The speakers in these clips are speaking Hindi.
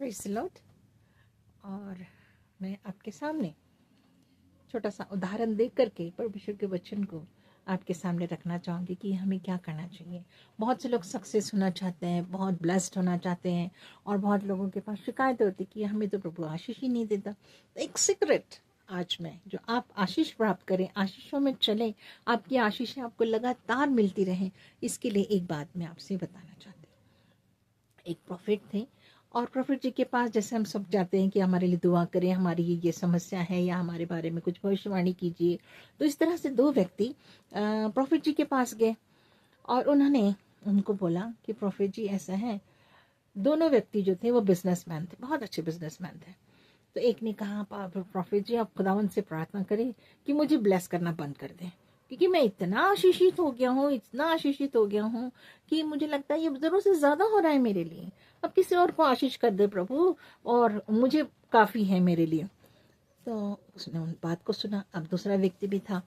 Praise the Lord. और मैं आपके सामने छोटा सा उदाहरण दे करके परमेश्वर के वचन को आपके सामने रखना चाहूँगी कि हमें क्या करना चाहिए। बहुत से लोग सक्सेस होना चाहते हैं, बहुत ब्लेस्ड होना चाहते हैं, और बहुत लोगों के पास शिकायत होती है कि हमें तो प्रभु आशीष ही नहीं देता। तो एक सीक्रेट आज मैं, जो आप आशीष प्राप्त करें, आशीषों में चलें, आपकी आशीषें आपको लगातार मिलती रहें, इसके लिए एक बात मैं आपसे बताना चाहती हूँ। एक प्रॉफिट थे, और प्रॉफिट जी के पास जैसे हम सब जाते हैं कि हमारे लिए दुआ करें, हमारी ये समस्या है, या हमारे बारे में कुछ भविष्यवाणी कीजिए। तो इस तरह से दो व्यक्ति प्रॉफिट जी के पास गए और उन्होंने उनको बोला कि प्रॉफिट जी ऐसा है। दोनों व्यक्ति जो थे वो बिजनेसमैन थे, बहुत अच्छे बिजनेसमैन थे। तो एक ने कहा, प्रॉफिट जी आप खुदावन से प्रार्थना करें कि मुझे ब्लेस करना बंद कर दें, क्योंकि मैं इतना आशीषित हो गया हूँ, इतना आशीषित हो गया हूँ कि मुझे लगता है ये जरूरत से ज्यादा हो रहा है मेरे लिए। अब किसी और को आशीष कर दे प्रभु, और मुझे काफी है मेरे लिए। तो उसने उन बात को सुना। अब दूसरा व्यक्ति भी था,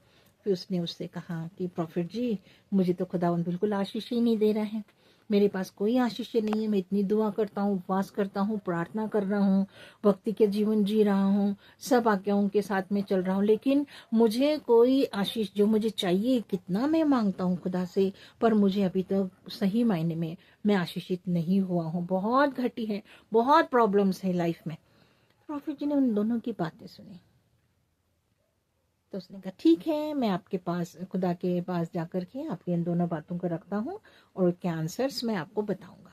फिर उसने उससे कहा कि प्रॉफिट जी मुझे तो खुदावन बिल्कुल आशीष ही नहीं दे रहा है, मेरे पास कोई आशीष नहीं है। मैं इतनी दुआ करता हूँ, उपवास करता हूँ, प्रार्थना कर रहा हूँ, भक्ति के जीवन जी रहा हूँ, सब आज्ञाओं के साथ में चल रहा हूँ, लेकिन मुझे कोई आशीष जो मुझे चाहिए, कितना मैं मांगता हूँ खुदा से, पर मुझे अभी तक सही मायने में मैं आशीषित नहीं हुआ हूँ। बहुत घटी है, बहुत प्रॉब्लम्स है लाइफ में। प्रॉफिट जी ने उन दोनों की बातें सुनी, तो उसने कहा ठीक है, मैं आपके पास, खुदा के पास जाकर के आपकी इन दोनों बातों को रखता हूँ और उसके आंसर्स मैं आपको बताऊंगा।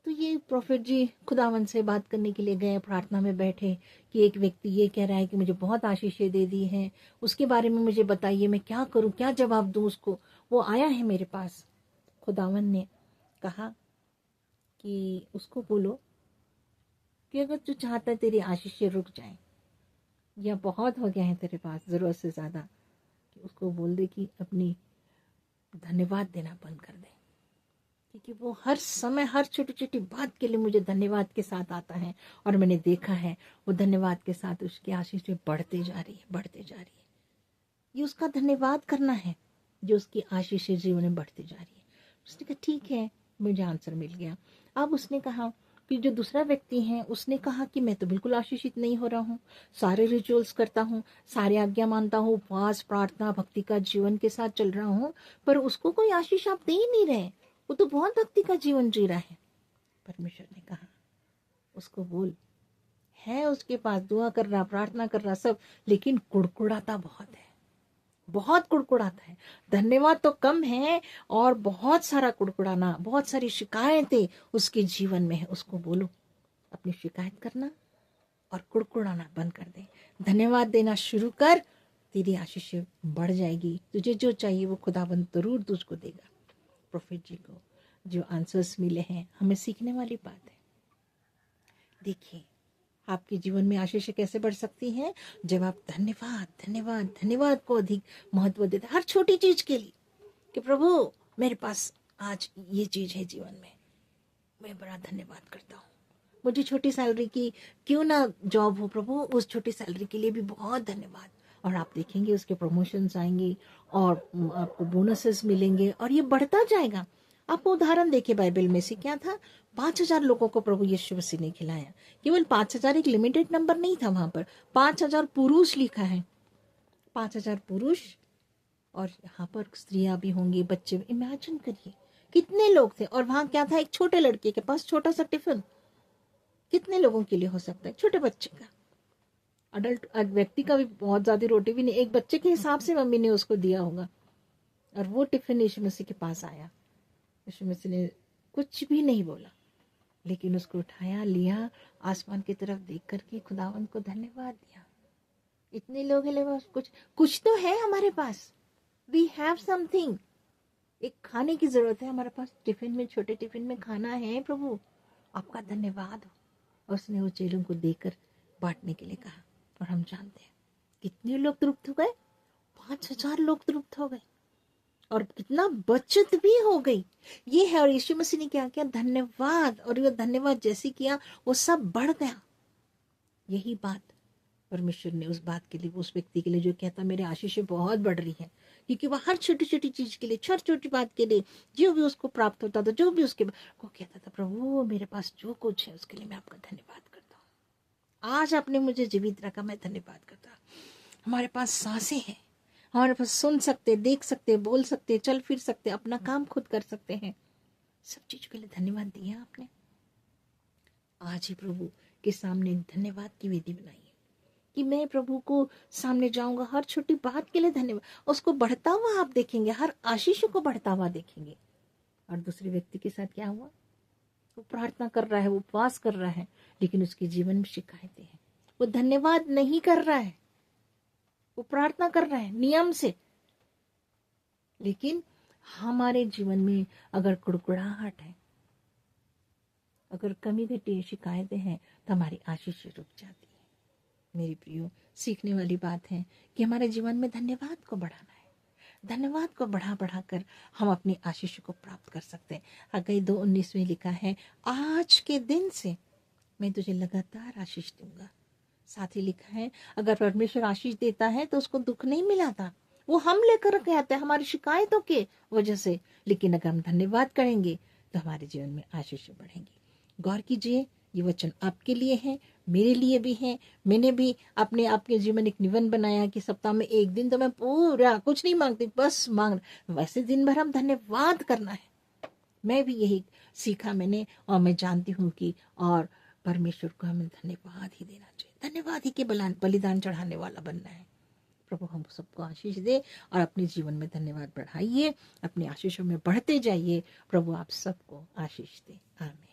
तो ये प्रॉफिट जी खुदावन से बात करने के लिए गए, प्रार्थना में बैठे कि एक व्यक्ति ये कह रहा है कि मुझे बहुत आशीषें दे दी हैं, उसके बारे में मुझे बताइए, मैं क्या करूं, क्या जवाब दूं उसको। वो आया है मेरे पास। खुदावन ने कहा कि उसको बोलो कि अगर तू चाहता है तेरी आशीषें रुक जाएं, या बहुत हो गया है तेरे पास जरूरत से ज्यादा, कि उसको बोल दे कि अपनी धन्यवाद देना बंद कर दे, क्योंकि वो हर समय हर छोटी छोटी बात के लिए मुझे धन्यवाद के साथ आता है, और मैंने देखा है वो धन्यवाद के साथ उसकी आशीष बढ़ते जा रही है, बढ़ते जा रही है। ये उसका धन्यवाद करना है जो उसकी आशीष जीवन में बढ़ती जा रही है। उसने कहा ठीक है, मुझे आंसर मिल गया। अब उसने कहा कि जो दूसरा व्यक्ति है, उसने कहा कि मैं तो बिल्कुल आशीषित नहीं हो रहा हूँ, सारे रिचुअल्स करता हूँ, सारे आज्ञा मानता हूँ, उपवास प्रार्थना भक्ति का जीवन के साथ चल रहा हूँ, पर उसको कोई आशीष आप दे ही नहीं रहे, वो तो बहुत भक्ति का जीवन जी रहा है। परमेश्वर ने कहा उसको बोल, है उसके पास, दुआ कर रहा, प्रार्थना कर रहा सब, लेकिन कुड़कुड़ाता बहुत है, बहुत कुड़कुड़ाता है। धन्यवाद तो कम है, और बहुत सारा कुड़कुड़ाना, बहुत सारी शिकायतें उसके जीवन में है। उसको बोलो अपनी शिकायत करना और कुड़कुड़ाना बंद कर दे, धन्यवाद देना शुरू कर, तेरी आशीष बढ़ जाएगी, तुझे जो चाहिए वो खुदाबंद जरूर तुझको देगा। प्रोफेट जी को जो आंसर्स मिले हैं, हमें सीखने वाली बात है। देखिए आपके जीवन में आशीष कैसे बढ़ सकती हैं, जब आप धन्यवाद धन्यवाद धन्यवाद को अधिक महत्व देते हर छोटी चीज के लिए, कि प्रभु मेरे पास आज ये चीज है जीवन में, मैं बड़ा धन्यवाद करता हूँ। मुझे छोटी सैलरी की क्यों ना जॉब हो प्रभु, उस छोटी सैलरी के लिए भी बहुत धन्यवाद। और आप देखेंगे उसके प्रमोशंस आएंगे, और आपको बोनसेस मिलेंगे, और ये बढ़ता जाएगा। आपको उदाहरण देखे बाइबल में से क्या था, 5,000 लोगों को प्रभु यीशु मसीह ने खिलाया। केवल 5,000 एक लिमिटेड नंबर नहीं था, वहां पर 5,000 पुरुष लिखा है, 5,000 पुरुष, और यहाँ पर स्त्रियां भी होंगी, बच्चे। इमेजिन करिए कितने लोग थे। और वहां क्या था, एक छोटे लड़के के पास छोटा सा टिफिन, कितने लोगों के लिए हो सकता है, छोटे बच्चे का। अडल्ट व्यक्ति का भी बहुत ज्यादा रोटी भी नहीं, एक बच्चे के हिसाब से मम्मी ने उसको दिया होगा। और वो टिफिन यीशु मसीह के पास आया, यीशु मसीह ने कुछ भी नहीं बोला, लेकिन उसको उठाया, लिया, आसमान की तरफ देख करके खुदावन को धन्यवाद दिया। इतने लोग हैं, बस कुछ कुछ तो है हमारे पास, वी हैव समथिंग। एक खाने की जरूरत है हमारे पास, टिफिन में, छोटे टिफिन में खाना है, प्रभु आपका धन्यवाद हो। और उसने वो चेलों को देकर बांटने के लिए कहा, और हम जानते हैं कितने लोग तृप्त हो गए, 5,000 लोग तृप्त हो गए, और कितना बचत भी हो गई। ये है, और यीशु मसीह ने क्या किया, धन्यवाद, और ये धन्यवाद जैसे किया वो सब बढ़ गया। यही बात परमेश्वर ने उस बात के लिए, उस व्यक्ति के लिए जो कहता मेरे आशीष बहुत बढ़ रही है, क्योंकि वह हर छोटी छोटी चीज के लिए, छोटी छोटी बात के लिए जो भी उसको प्राप्त होता था, जो भी उसके को कहता था, प्रभु मेरे पास जो कुछ है उसके लिए मैं आपका धन्यवाद करता हूँ। आज आपने मुझे जीवित रखा, मैं धन्यवाद करता हूँ। हमारे पास सांसें हैं, हमारे पास सुन सकते, देख सकते, बोल सकते, चल फिर सकते, अपना काम खुद कर सकते हैं। सब चीज के लिए धन्यवाद दिया आपने। आज ही प्रभु के सामने धन्यवाद की विधि बनाई कि मैं प्रभु को सामने जाऊंगा, हर छोटी बात के लिए धन्यवाद। उसको बढ़ता हुआ आप देखेंगे, हर आशीष को बढ़ता हुआ देखेंगे। और दूसरे व्यक्ति के साथ क्या हुआ, वो प्रार्थना कर रहा है, वो उपवास कर रहा है, लेकिन उसके जीवन में शिकायतें हैं। वो धन्यवाद नहीं कर रहा है, वो प्रार्थना कर रहा है नियम से, लेकिन हमारे जीवन में अगर कुड़कुड़ाहट है, अगर कमी घटी शिकायतें हैं, तो हमारी आशीष रुक जाती है। मेरी प्रियो, सीखने वाली बात है कि हमारे जीवन में धन्यवाद को बढ़ाना है। धन्यवाद को बढ़ा बढ़ा कर हम अपनी आशीष को प्राप्त कर सकते हैं। हग्गाई 2:19 में लिखा है, आज के दिन से मैं तुझे लगातार आशीष दूंगा। साथ ही लिखा है, अगर परमेश्वर आशीष देता है तो उसको दुख नहीं मिलाता, वो हम लेकर के आते हैं हमारी शिकायतों के वजह से। लेकिन अगर हम धन्यवाद करेंगे तो हमारे जीवन में आशीष बढ़ेंगी। गौर कीजिए, ये वचन आपके लिए है, मेरे लिए भी है। मैंने भी अपने आपके जीवन एक निवन बनाया कि सप्ताह में एक दिन तो मैं पूरा कुछ नहीं मांगती, बस मांग, वैसे दिन भर हम धन्यवाद करना है। मैं भी यही सीखा मैंने, और मैं जानती हूँ कि और परमेश्वर को हमें धन्यवाद ही देना चाहिए, धन्यवाद ही के बलिदान चढ़ाने वाला बनना है। प्रभु हम सबको आशीष दे और अपने जीवन में धन्यवाद बढ़ाइए, अपनी आशीषों में बढ़ते जाइए। प्रभु आप सबको आशीष दे। आमीन।